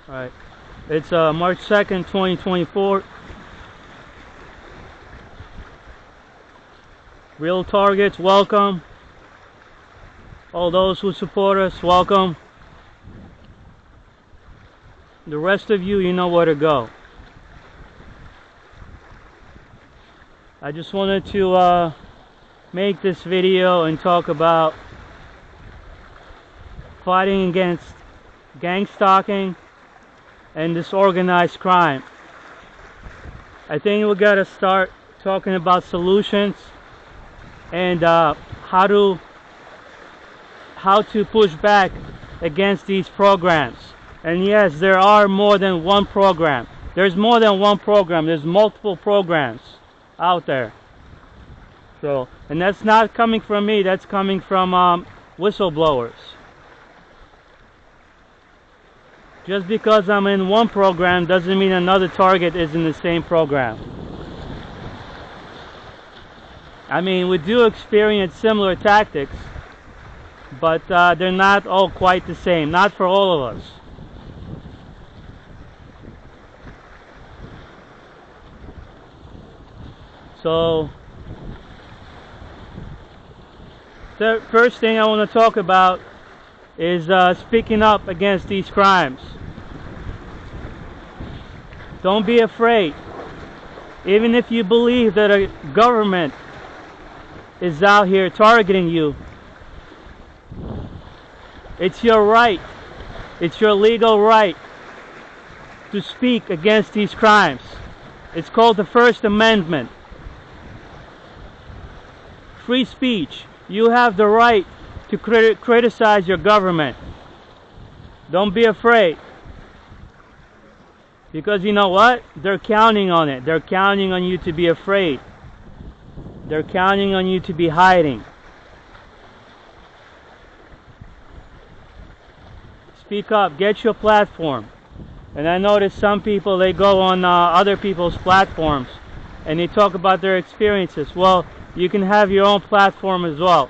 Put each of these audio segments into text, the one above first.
Alright. It's March 2nd, 2024. Real targets, welcome. All those who support us, welcome. The rest of you, you know where to go. I just wanted to make this video and talk about fighting against gang stalking and this organized crime. I think we gotta start talking about solutions and how to push back against these programs. And yes, there are more than one program. There's more than one program. There's multiple programs out there. So, and that's not coming from me. That's coming from whistleblowers. Just because I'm in one program doesn't mean another target is in the same program. I mean, we do experience similar tactics, but they're not all quite the same. Not for all of us. So, the first thing I want to talk about is speaking up against these crimes. Don't be afraid. Even if you believe that a government is out here targeting you, it's your right, it's your legal right to speak against these crimes. It's called the First Amendment. Free speech. You have the right to criticize your government. Don't be afraid. Because you know what? They're counting on it. They're counting on you to be afraid. They're counting on you to be hiding. Speak up. Get your platform. And I notice some people, they go on other people's platforms and they talk about their experiences. Well, you can have your own platform as well.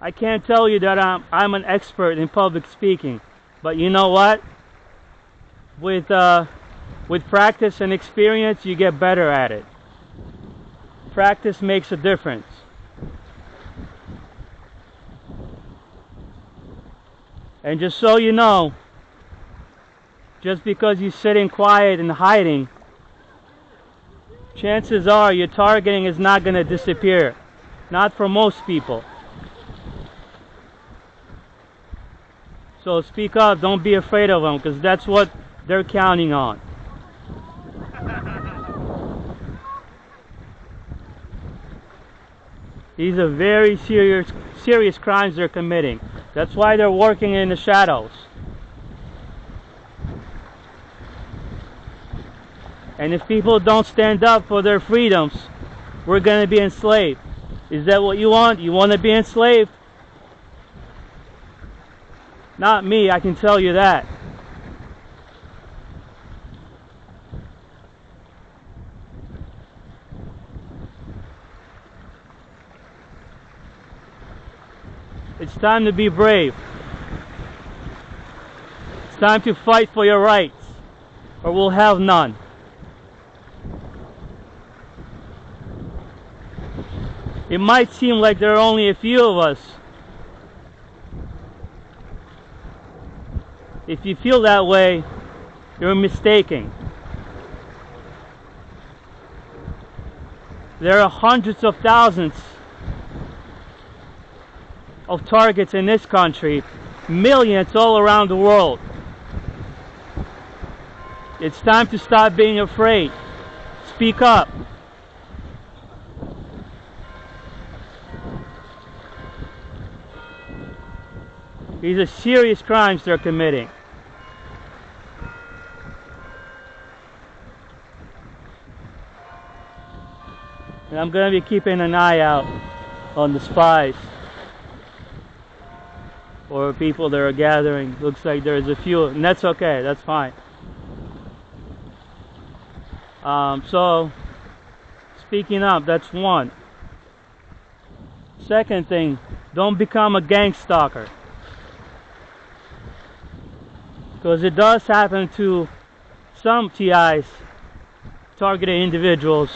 I can't tell you that I'm an expert in public speaking, but you know what? With practice and experience, you get better at it. Practice makes a difference. And just so you know, just because you're sitting quiet and hiding, chances are your targeting is not going to disappear. Not for most people. So speak up, don't be afraid of them, because that's what they're counting on. These are very serious crimes they're committing. That's why they're working in the shadows. And if people don't stand up for their freedoms, we're going to be enslaved. Is that what you want? You want to be enslaved? Not me, I can tell you that. It's time to be brave. It's time to fight for your rights, or we'll have none. It might seem like there are only a few of us. If you feel that way, you're mistaken. There are hundreds of thousands of targets in this country, millions all around the world. It's time to stop being afraid. Speak up. These are serious crimes they're committing. And I'm going to be keeping an eye out on the spies or people that are gathering. Looks like there's a few, and that's okay, that's fine. So, speaking up, that's one. Second thing, don't become a gang stalker. because it does happen to some TIs, targeted individuals.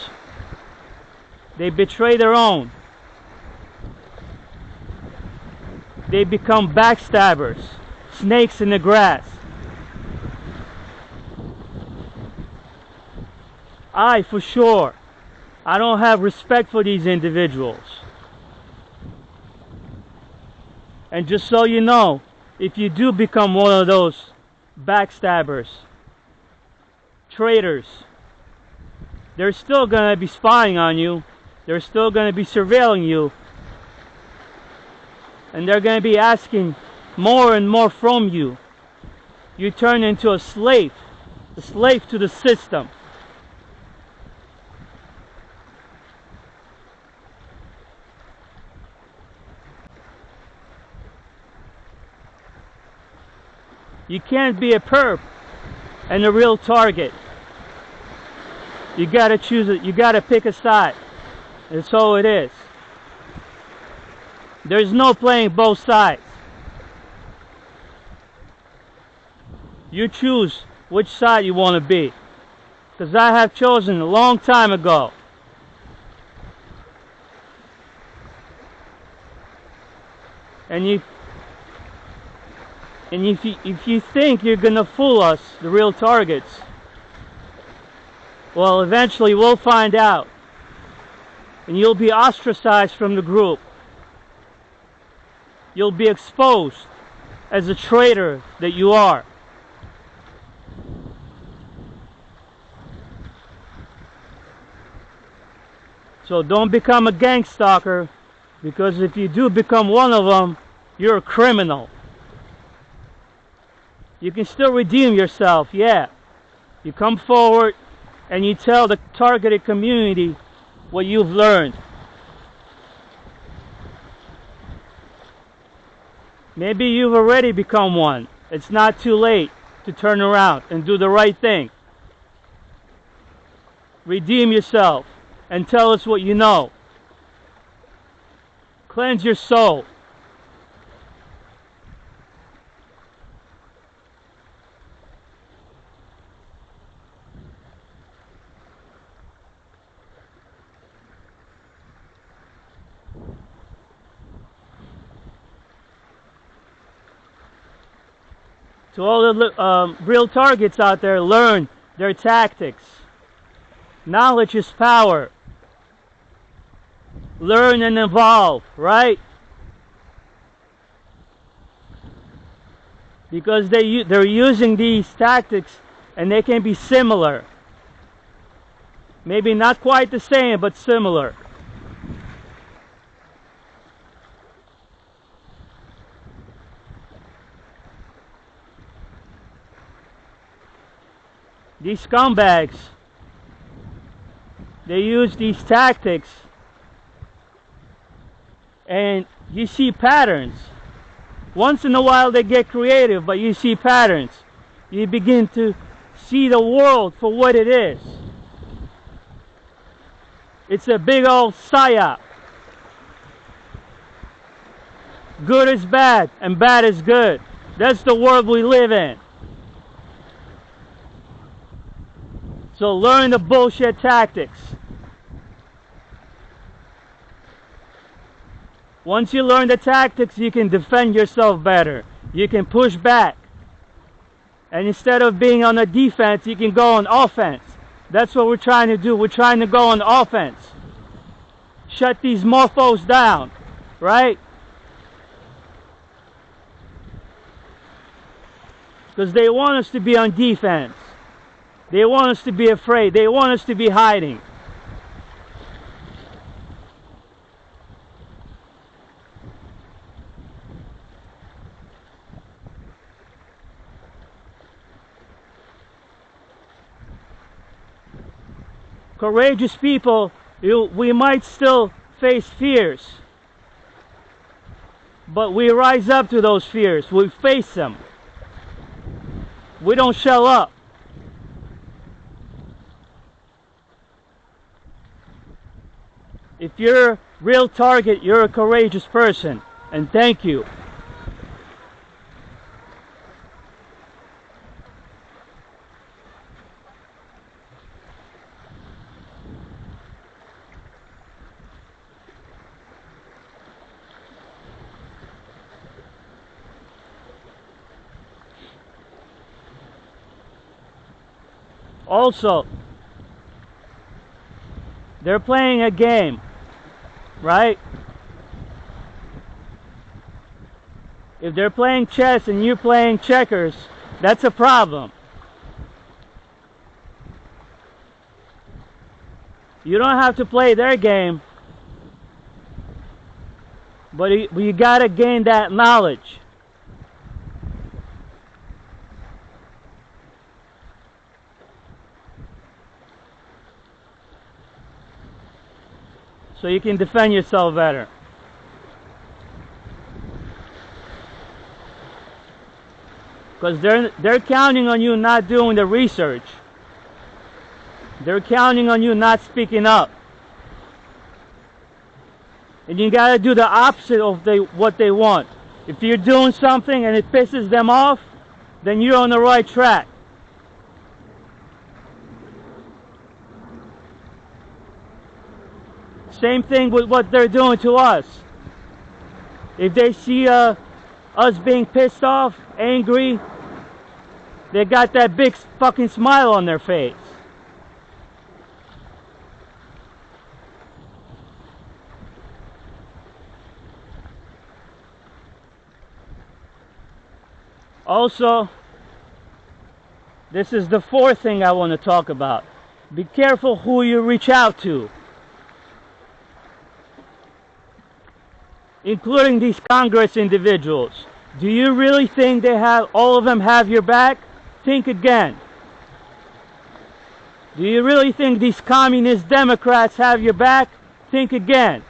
They betray their own. They become backstabbers, snakes in the grass. For sure, I don't have respect for these individuals. And just so you know, if you do become one of those backstabbers, traitors, they're still going to be spying on you. They're still going to be surveilling you. And they're going to be asking more and more from you. You turn into a slave to the system. You can't be a perp and a real target. You gotta choose it. You gotta pick a side. And so it is. There's no playing both sides. You choose which side you want to be. Because I have chosen a long time ago. And if you think you're gonna fool us, the real targets, well, eventually we'll find out. And you'll be ostracized from the group. You'll be exposed as a traitor that you are. So don't become a gang stalker, because if you do become one of them, you're a criminal. You can still redeem yourself, yeah. You come forward and you tell the targeted community what you've learned. Maybe you've already become one. It's not too late to turn around and do the right thing. Redeem yourself and tell us what you know. Cleanse your soul. To all the real targets out there, learn their tactics. Knowledge is power. Learn and evolve, right? Because they're using these tactics and they can be similar. Maybe not quite the same, but similar. These scumbags, they use these tactics, and you see patterns. Once in a while they get creative, but you see patterns. You begin to see the world for what it is. It's a big old psyop. Good is bad, and bad is good. That's the world we live in. So learn the bullshit tactics. Once you learn the tactics, you can defend yourself better. You can push back. And instead of being on the defense, you can go on offense. That's what we're trying to do. We're trying to go on offense. Shut these mofos down, right? Because they want us to be on defense. They want us to be afraid. They want us to be hiding. Courageous people, we might still face fears. But we rise up to those fears. We face them. We don't shell up. If you're a real target, you're a courageous person. And thank you. Also, they're playing a game, right? If they're playing chess and you're playing checkers, that's a problem. You don't have to play their game, but you gotta gain that knowledge. So you can defend yourself better. Because they're counting on you not doing the research. They're counting on you not speaking up. And you gotta do the opposite of what they want. If you're doing something and it pisses them off, then you're on the right track. Same thing with what they're doing to us. If they see us being pissed off, angry, they got that big fucking smile on their face. Also, this is the fourth thing I want to talk about. Be careful who you reach out to, including these Congress individuals. Do you really think all of them have your back? Think again. Do you really think these communist Democrats have your back? Think again.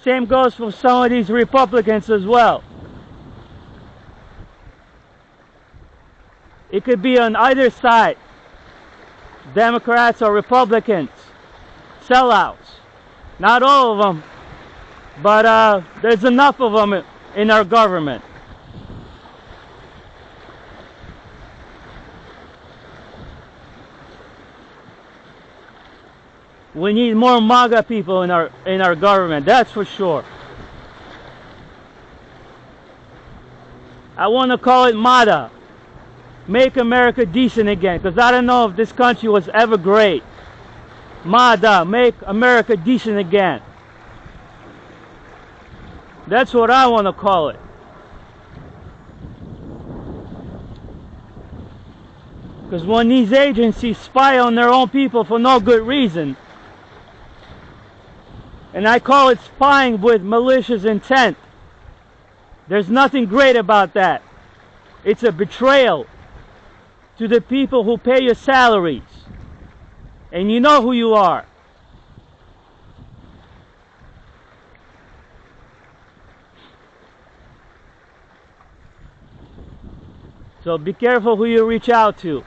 Same goes for some of these Republicans as well. It could be on either side, Democrats or Republicans, sellouts. Not all of them, but there's enough of them in our government. We need more MAGA people in our government, that's for sure. I want to call it MADA, Make America Decent Again, because I don't know if this country was ever great. MADA, Make America Decent Again. That's what I want to call it. Because when these agencies spy on their own people for no good reason, and I call it spying with malicious intent, there's nothing great about that. It's a betrayal to the people who pay your salaries. And you know who you are. So be careful who you reach out to,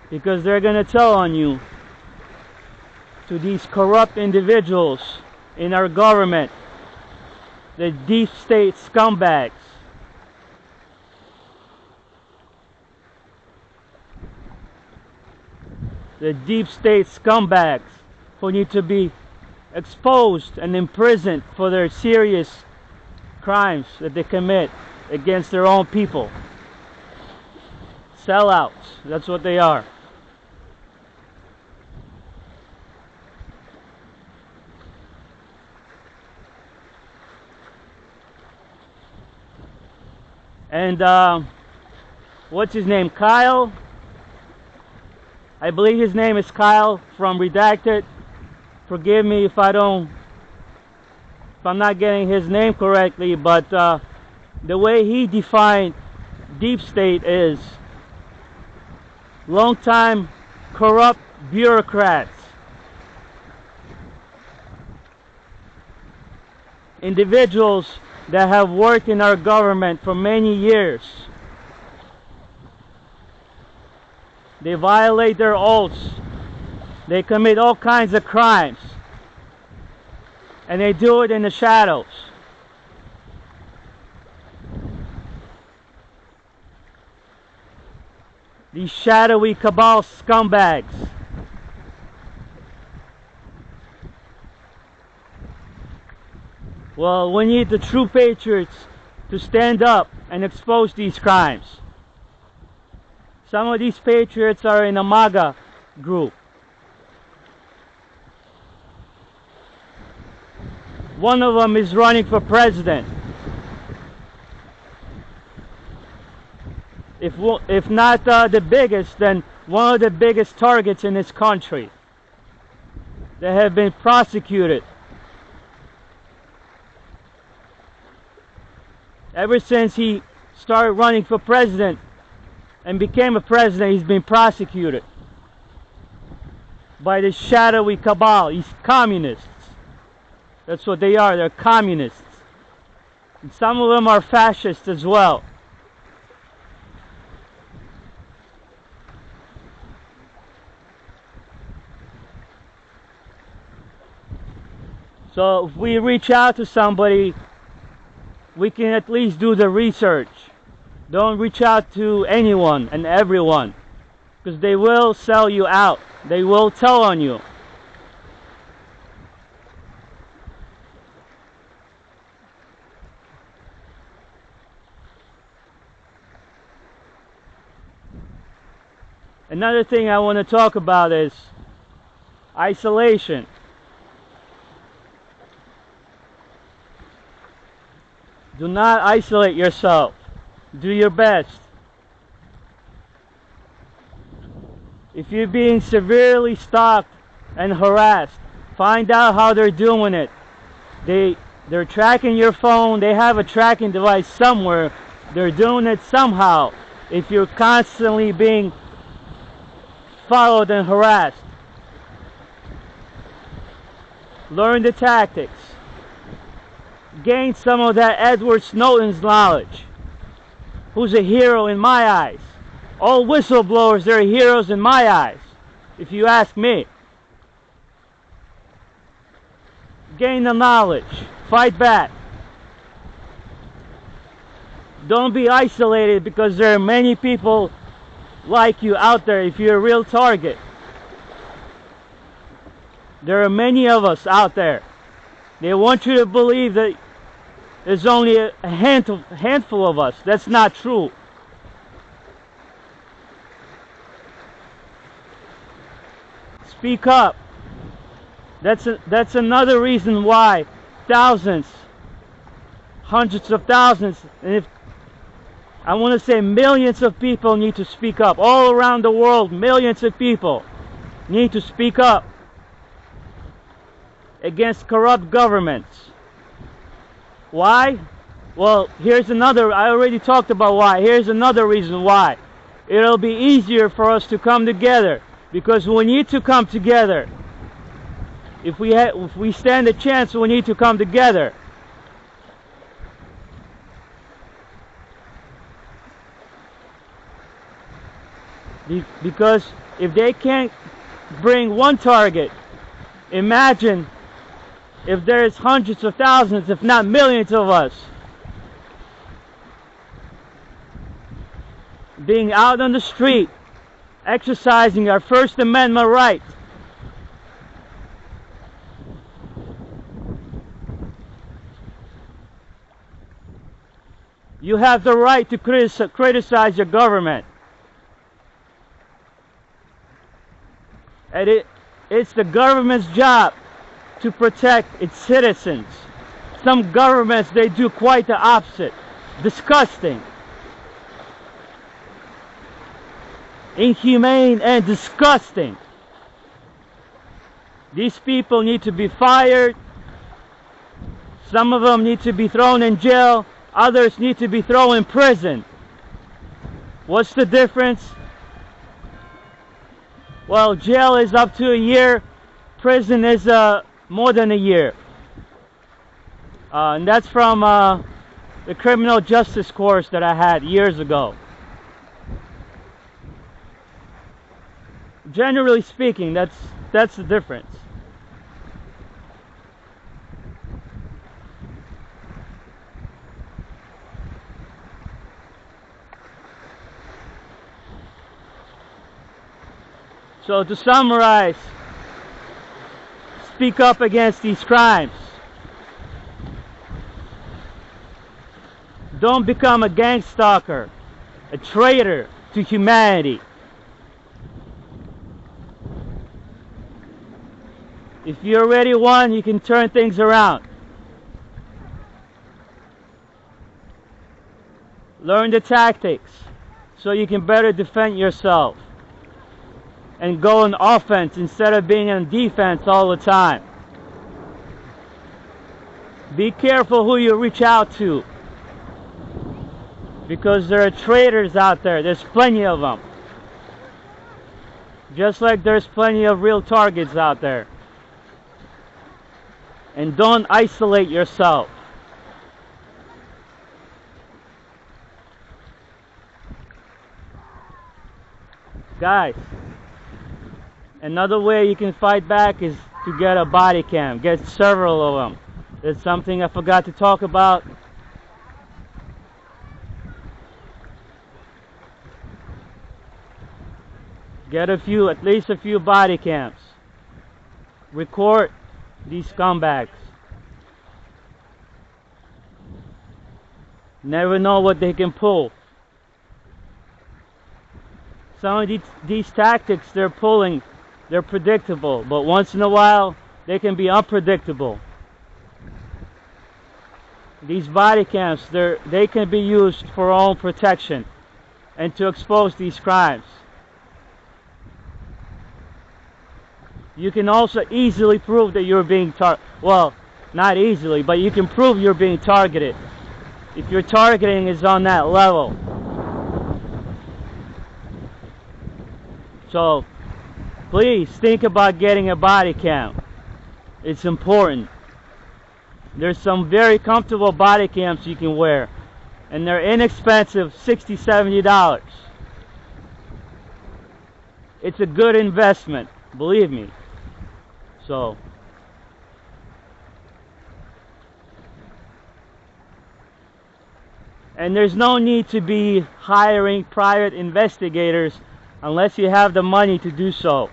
because they're going to tell on you, to these corrupt individuals in our government, the deep state scumbags. The deep state scumbags who need to be exposed and imprisoned for their serious crimes that they commit against their own people. Sellouts, that's what they are. And what's his name? Kyle? I believe his name is Kyle from Redacted. Forgive me if I'm not getting his name correctly, but the way he defined deep state is long-time corrupt bureaucrats, individuals that have worked in our government for many years. They violate their oaths. They commit all kinds of crimes. And they do it in the shadows. These shadowy cabal scumbags. Well, we need the true patriots to stand up and expose these crimes. Some of these patriots are in a MAGA group. One of them is running for president. If not the biggest, then one of the biggest targets in this country that have been prosecuted. Ever since he started running for president and became a president, he's been prosecuted by this shadowy cabal. These communists. That's what they are. They're communists. And some of them are fascists as well. So if we reach out to somebody, we can at least do the research. Don't reach out to anyone and everyone, because they will sell you out. They will tell on you. Another thing I want to talk about is isolation. Do not isolate yourself. Do your best. If you're being severely stalked and harassed, find out how they're doing it. They're tracking your phone. They have a tracking device somewhere. They're doing it somehow. If you're constantly being followed and harassed, learn the tactics. Gain some of that Edward Snowden's knowledge, who's a hero in my eyes. All whistleblowers, they're heroes in my eyes, if you ask me. Gain the knowledge. Fight back. Don't be isolated, because there are many people like you out there if you're a real target. There are many of us out there. They want you to believe that there's only a handful of us. That's not true. Speak up. That's another reason why thousands, hundreds of thousands, and if I want to say millions of people need to speak up. All around the world, millions of people need to speak up against corrupt governments. Why? Well, here's another. I already talked about why. Here's another reason why. It'll be easier for us to come together, because we need to come together. If we stand a chance, we need to come together. Because if they can't bring one target, imagine if there's hundreds of thousands, if not millions of us, being out on the street, exercising our First Amendment right. You have the right to criticize your government. And it's the government's job to protect its citizens. Some governments, they do quite the opposite. Disgusting. Inhumane and disgusting. These people need to be fired. Some of them need to be thrown in jail. Others need to be thrown in prison. What's the difference? Well, jail is up to a year. Prison is more than a year. And that's from the criminal justice course that I had years ago. Generally speaking, that's the difference. So to summarize, speak up against these crimes. Don't become a gang stalker, a traitor to humanity. If you already won, you can turn things around. Learn the tactics so you can better defend yourself and go on offense instead of being on defense all the time. Be careful who you reach out to, because there are traitors out there. There's plenty of them. Just like there's plenty of real targets out there. And don't isolate yourself. Guys, another way you can fight back is to get a body cam. Get several of them. That's something I forgot to talk about. Get at least a few body cams. Record these scumbags. Never know what they can pull. Some of these tactics they're pulling, they're predictable, but once in a while they can be unpredictable. These body cams, they can be used for our own protection and to expose these crimes. You can also easily prove that you're being well, not easily, but you can prove you're being targeted if your targeting is on that level. So please think about getting a body cam. It's important. There's some very comfortable body cams you can wear, and they're inexpensive, $60, $70. It's a good investment, believe me. So and there's no need to be hiring private investigators unless you have the money to do so,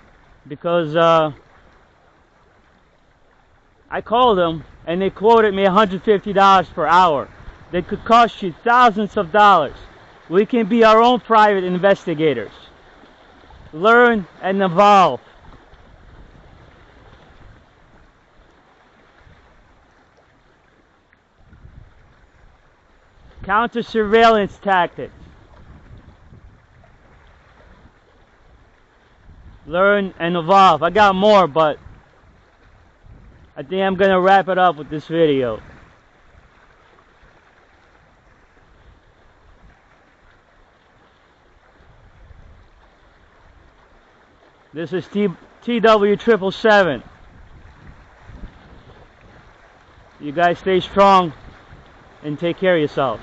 because I called them and they quoted me $150 per hour. That could cost you thousands of dollars. We can be our own private investigators. Learn and evolve. Counter surveillance tactics. Learn and evolve. I got more, but I think I'm gonna wrap it up with this video. This is TW777. You guys stay strong and take care of yourselves.